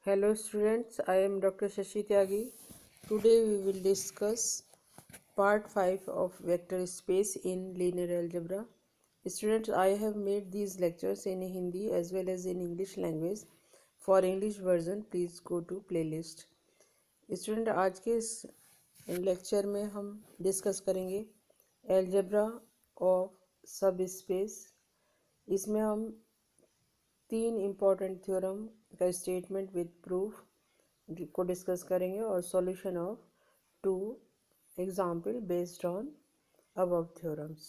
Hello students, I am Dr. Shashi Tyagi. Today we will discuss part 5 of vector space in linear algebra. Students, I have made these lectures in Hindi as well as in English language. For English version, please go to playlist. Student, आज के इस lecture में हम discuss करेंगे algebra of subspace. इसमें हम 3 important theorem का statement with proof को डिस्कस करेंगे और solution of 2 example based on above theorems.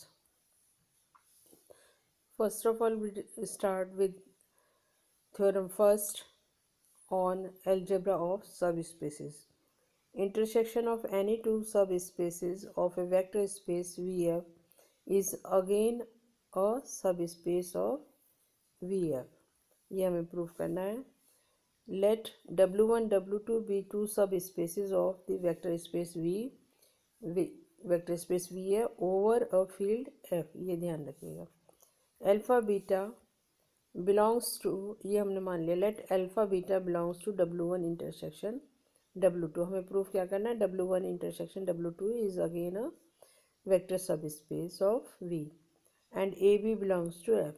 First of all we start with theorem first on algebra of subspaces. Intersection of any two subspaces of a vector space Vf is again a subspace of Vf. ये हमें proof करना है. Let W1 W2 be two subspaces of the vector space vector space V है over a field F. ये ध्यान रखिएगा. Alpha beta belongs to, ये हमने मान लिया. Let alpha beta belongs to W1 intersection W2. हमें प्रूफ क्या करना है? W1 intersection W2 is again a vector subspace of V and AB belongs to F.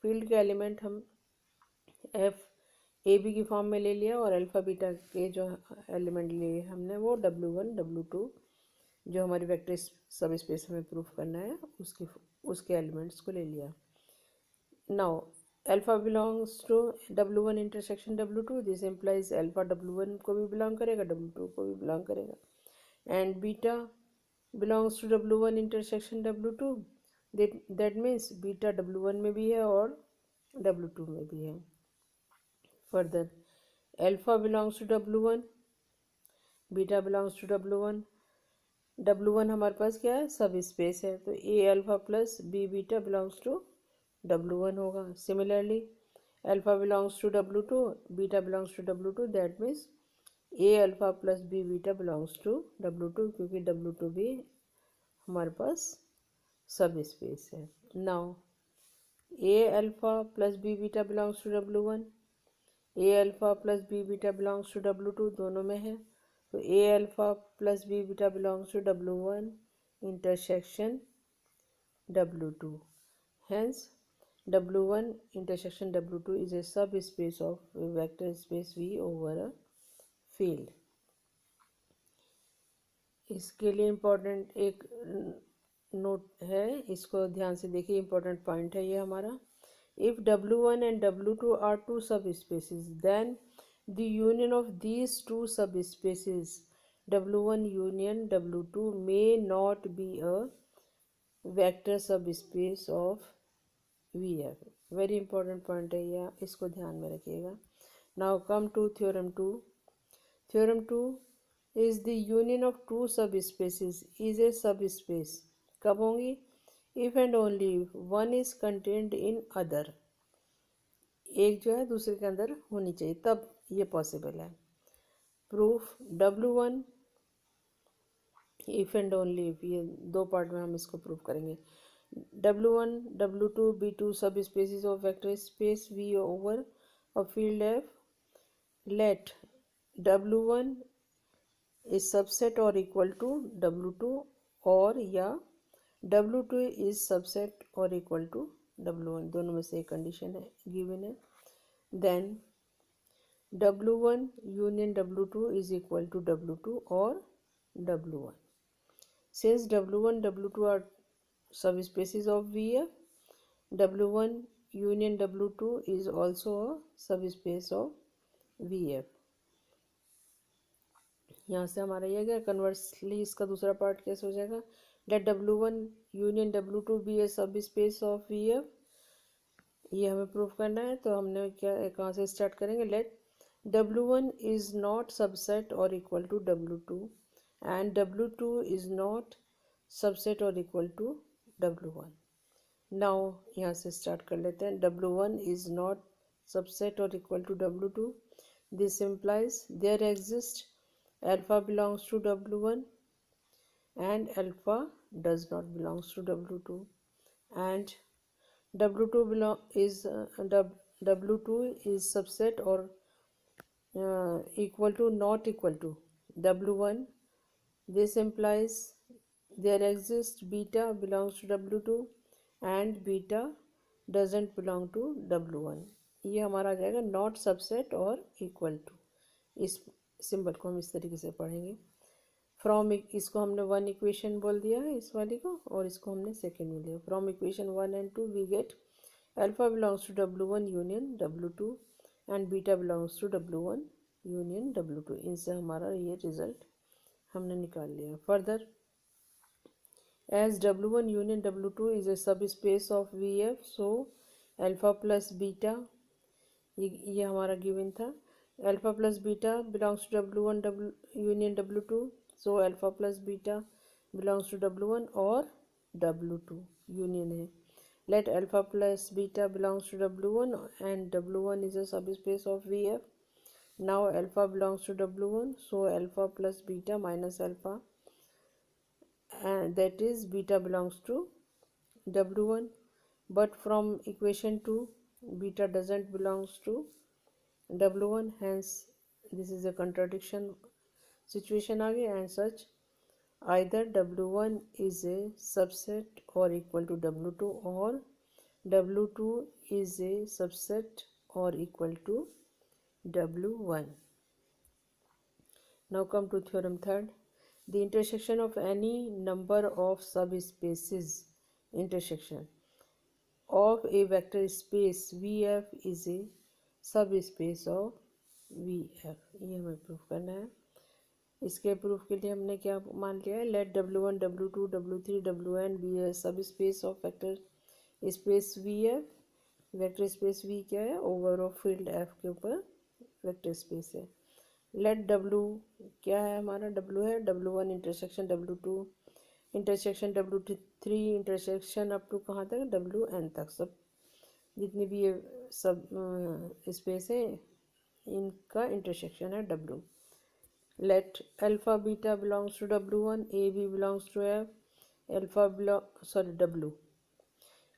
Field के एलिमेंट हम F ए बी की फॉर्म में ले लिया और अल्फ़ा बीटा के जो एलिमेंट लिए हमने वो W1 W2 जो हमारी वेक्टर सब स्पेस हमें प्रूफ करना है उसके एलिमेंट्स को ले लिया. Now alpha belongs to W1 intersection W2. This implies alpha W1 को भी बिलोंग करेगा, W2 को भी बिलोंग करेगा. And beta belongs to W1 intersection W2. That means beta W1 में भी है और W2 में भी है. Further, alpha belongs to W1, beta belongs to W1. W1 हमारे पास क्या है? सब स्पेस है, तो A alpha plus B beta belongs to W1 होगा. Similarly alpha belongs to W2, beta belongs to W2. That means A alpha plus B beta belongs to W2 क्योंकि W2 भी हमारे पास सब स्पेस है. Now A alpha plus B beta belongs to W1. A alpha plus B beta belongs to W2 दोनों में है, तो A alpha plus B beta belongs to W1 intersection W2. Hence W1 intersection W2 is a subspace of a vector space V over a field. इसके लिए important एक note है, इसको ध्यान से देखिए. इम्पोर्टेंट पॉइंट है ये हमारा. If W1 and W2 are two subspaces, then the union of these two subspaces W1 union W2 may not be a vector subspace of VF. Very important point है यह, इसको ध्यान में रखिएगा. Now come to theorem 2. Theorem 2 is the union of two subspaces is a subspace. कब होंगी? If and only if one is contained in other. एक जो है दूसरे के अंदर होनी चाहिए तब ये पॉसिबल है. Proof W1 if and only if, ये दो पार्ट में हम इसको प्रूफ करेंगे. W1 W2 be two subspaces of vector space V over a field F. Let W1 is subset or equal to W2 और या W2 is subset or equal to W1, दोनों में से एक कंडीशन है गिवन है. Then W1 union W2 is equal to W2 or W1. Since W1 W2 are subspaces of VF, W1 union W2 is also a subspace of VF. यहाँ से हमारा ये गया. कन्वर्सली इसका दूसरा पार्ट कैसे हो जाएगा? Late W1 union W2 B ए सब स्पेस ऑफ VF. ये हमें प्रूफ करना है, तो हमने क्या कहाँ से स्टार्ट करेंगे? Let W1 is not subset or equal to W2 and W2 is not subset or equal to W1. Now यहाँ से स्टार्ट कर लेते हैं. W1 is not subset or equal to W2. This implies there exist alpha belongs to W1 and alpha does not belongs to W2 and W2 is subset or equal to not equal to W1. This implies there exists beta belongs to W2 and beta doesn't belong to W1. ये हमारा आ जाएगा not subset or equal to. इस symbol को हम इस तरीके से पढ़ेंगे। फ्रॉम इसको हमने वन इक्वेशन बोल दिया है इस वाली को, और इसको हमने सेकेंड में लिया। From equation 1 and 2 we get alpha belongs to W1 union W2 and beta belongs to W1 union W2। इनसे हमारा ये रिजल्ट हमने निकाल लिया। Further, as W1 union W2 is a subspace of VF, so alpha plus beta, ये हमारा given था। Alpha plus beta belongs to W1 union W2, so alpha plus beta belongs to W1 और W2 union है। Let alpha plus beta belongs to W1 and W1 is a subspace of VF. Now alpha belongs to W1, so alpha plus beta minus alpha, and that is beta belongs to W1. But from equation 2 beta doesn't belongs to W1, hence this is a contradiction situation आ गया, and such either W1 is a subset or equal to W2 or W2 is a subset or equal to W1. Now come to theorem third. The intersection of any number of subspaces intersection of a vector space VF is a subspace of VF. ये हमें proof करना है। इसके proof के लिए हमने क्या मान लिया है, let W1 W2 W3 WN be a subspace of vector space VF। Vector space V क्या है, ओवर ऑफ फील्ड F के ऊपर वेक्टर स्पेस है। लेट W क्या है हमारा, W है W1 intersection W2 intersection W3 intersection up to कहाँ तक, WN तक, सब जितनी भी ये सब स्पेस है इनका इंटरसेक्शन है W। Let alpha beta belongs to W1, a b belongs to F, alpha W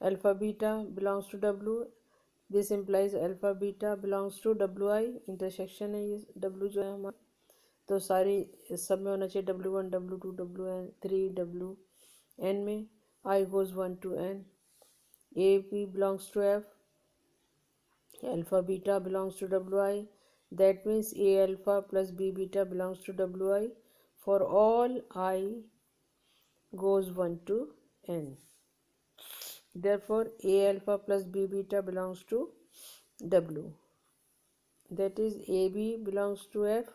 alpha beta belongs to W। This implies alpha beta belongs to WI, intersection है ये W जो है हमारा, तो सारी सब में होना चाहिए W1 W2 WN3 WN में I goes 1 to N। A B belongs to F, alpha beta belongs to WI, that means A alpha plus B beta belongs to WI for all I goes 1 to N. Therefore A alpha plus B beta belongs to W, that is AB belongs to F,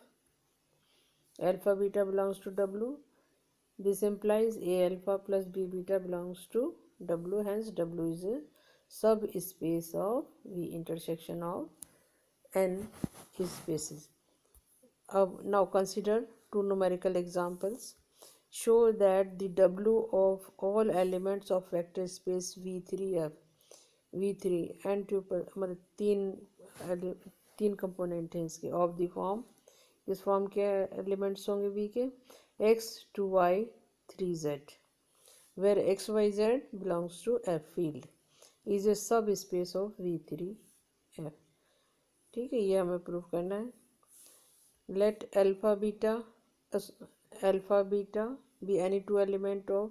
alpha beta belongs to W. This implies A alpha plus B beta belongs to W, hence W is a subspace of V intersection of N spaces. Now consider two numerical examples. Show that the W of all elements of vector space V3F V3 and tuple मतलब तीन component हैं इसके of the form, इस form के elements होंगे V के x 2y 3z, where xyz belongs to F field is a subspace of V3F। ठीक है, ये हमें प्रूफ करना है। Let alpha beta be any two element of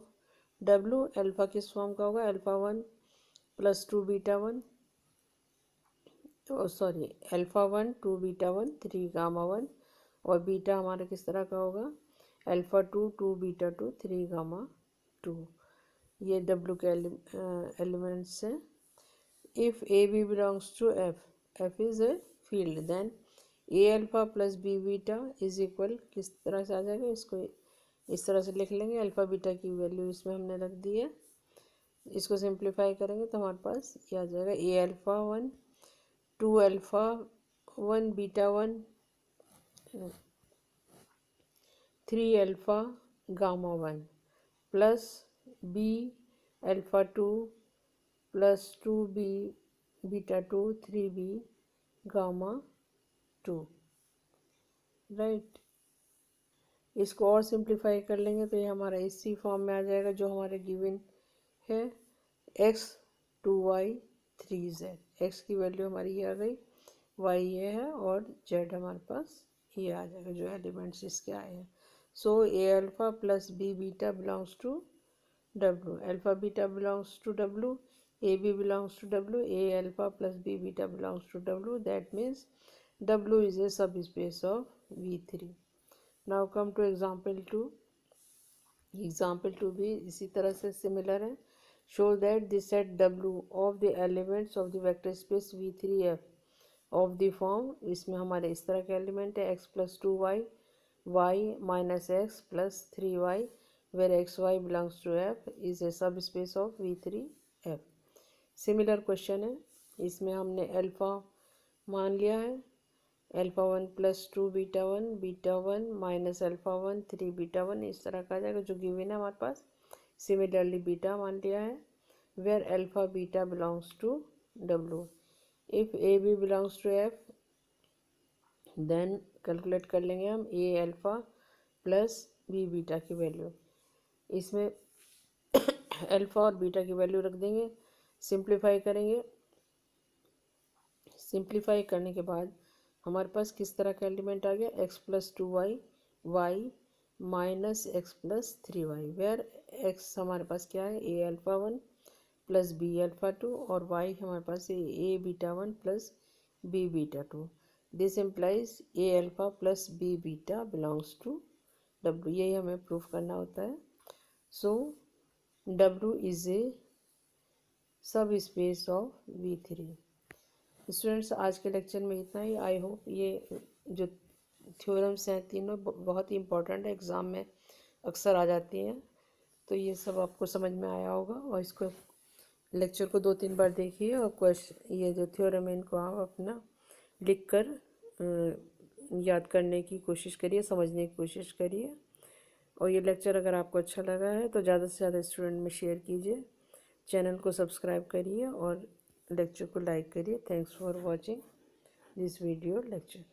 W। Alpha किस फॉर्म का होगा, alpha 1 plus 2 beta 1, sorry alpha 1 2 beta 1 3 gamma 1, और बीटा हमारा किस तरह का होगा, अल्फा 2 2 बीटा 2 3 गामा 2। ये W के एलिमेंट्स हैं। If a b belongs to F is a field, then a alpha plus B beta is equal, किस तरह से आ जाएगा, इसको इस तरह से लिख लेंगे। अल्फा बीटा की वैल्यू इसमें हमने रख दी है, इसको सिंप्लीफाई करेंगे तो हमारे पास ये आ जाएगा a alpha 1 2 alpha 1 beta 1 3 alpha gamma 1 plus b alpha 2 plus 2 b beta 2 3 b gamma 2, right. इसको और सिंप्लीफाई कर लेंगे तो ये हमारा इसी फॉर्म में आ जाएगा जो हमारे गिवन है, x 2y 3z। x की वैल्यू हमारी ये आ गई वाई ये है और जेड हमारे पास ये आ जाएगा जो एलिमेंट्स इसके आए हैं। So a alpha plus B beta belongs to W. Alpha beta belongs to W. AB belongs to W. A alpha plus B beta belongs to W. That means W is a subspace of V3. Now come to example 2. Example 2 भी इसी तरह से similar है. Show that the set W of the elements of the vector space V3F of the form, इसमें हमारे इस तरह के एलिमेंट है x plus 2y, y minus x plus 3y, where xy belongs to F is a subspace of V3F. Similar question है, इसमें हमने alpha मान लिया है, alpha 1 plus 2 beta 1 minus alpha 1 3 beta 1 इस तरह का आ जाएगा जो गिवन है हमारे पास। सिमिलरली बीटा मान लिया है, where alpha beta belongs to W. If a b belongs to F then calculate कर लेंगे हम a alpha plus B beta की वैल्यू। इसमें अल्फ़ा और बीटा की वैल्यू रख देंगे, सिंप्लीफाई करेंगे। सिंप्लीफाई करने के बाद हमारे पास किस तरह का एलिमेंट आ गया, x plus 2y, y minus x plus 3y, where x हमारे पास क्या है, a alpha 1 plus b alpha 2 और वाई हमारे पास a beta 1 plus B beta 2. This implies a alpha plus B beta belongs to W. यही हमें proof करना होता है. सो W इज़ ए सब स्पेस ऑफ V3. स्टूडेंट्स आज के लेक्चर में इतना ही. आई होप ये जो थ्योरम्स हैं तीनों बहुत ही इम्पोर्टेंट है, एग्ज़ाम में अक्सर आ जाती हैं, तो ये सब आपको समझ में आया होगा. और इसको लेक्चर को 2-3 बार देखिए और क्वेश्चन ये जो थ्योरम है इनको आप अपना लिख कर याद करने की कोशिश करिए, समझने की कोशिश करिए. और ये लेक्चर अगर आपको अच्छा लगा है तो ज़्यादा से ज़्यादा स्टूडेंट में शेयर कीजिए, चैनल को सब्सक्राइब करिए और लेक्चर को लाइक करिए. Thanks for watching this video lecture.